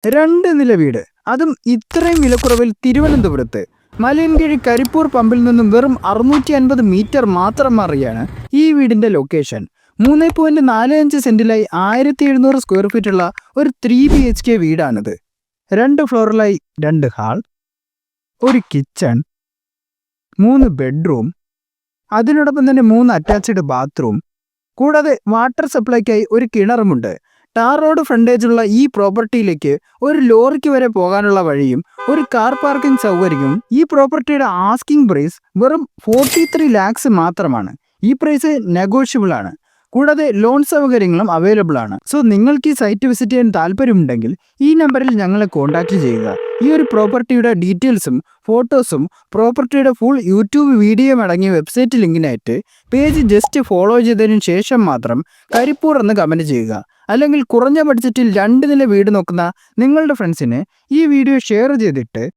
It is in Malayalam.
2 നില വീട്, അതും ഇത്രയും വിലക്കുറവിൽ തിരുവനന്തപുരത്ത്. മലയൻകീഴ് കരിപ്പൂർ പമ്പിൽ നിന്നും വെറും 650 മീറ്റർ മാത്രം മാറിയാണ് ഈ വീടിന്റെ ലൊക്കേഷൻ. 3.45 സെന്റിലായി 1700 സ്ക്വയർ ഫീറ്റുള്ള ഒരു 3 BHK വീടാണിത്. 2 ഫ്ലോറിലായി 2 ഹാൾ, ഒരു കിച്ചൺ, 3 ബെഡ്റൂം, അതിനോടൊപ്പം തന്നെ 3 അറ്റാച്ച്ഡ് ബാത്റൂം, കൂടാതെ വാട്ടർ സപ്ലൈക്കായി ഒരു കിണറുമുണ്ട്. ടാർ റോഡ് ഫ്രണ്ടേജുള്ള ഈ പ്രോപ്പർട്ടിയിലേക്ക് ഒരു ലോറിക്ക് വരെ പോകാനുള്ള വഴിയും ഒരു കാർ പാർക്കിംഗ് സൗകര്യവും. ഈ പ്രോപ്പർട്ടിയുടെ ആസ്കിംഗ് പ്രൈസ് വെറും 43 lakhs മാത്രമാണ്. ഈ പ്രൈസ് നെഗോഷ്യബിൾ ആണ്. കൂടാതെ ലോൺ സൗകര്യങ്ങളും അവൈലബിൾ ആണ്. സോ നിങ്ങൾക്ക് ഈ സൈറ്റ് വിസിറ്റ് ചെയ്യാൻ താല്പര്യമുണ്ടെങ്കിൽ ഈ നമ്പറിൽ ഞങ്ങളെ കോൺടാക്റ്റ് ചെയ്യുക. ഈ ഒരു പ്രോപ്പർട്ടിയുടെ ഡീറ്റെയിൽസും ഫോട്ടോസും പ്രോപ്പർട്ടിയുടെ ഫുൾ യൂട്യൂബ് വീഡിയോയും അടങ്ങിയ വെബ്സൈറ്റ് ലിങ്കിനായിട്ട് പേജ് ജസ്റ്റ് ഫോളോ ചെയ്തതിനു ശേഷം മാത്രം കരിപ്പൂർ എന്ന് കമൻറ്റ് ചെയ്യുക. അല്ലെങ്കിൽ കുറഞ്ഞ ബഡ്ജറ്റിൽ 2 നില വീട് നോക്കുന്ന നിങ്ങളുടെ ഫ്രണ്ട്സിന് ഈ വീഡിയോ ഷെയർ ചെയ്തിട്ട്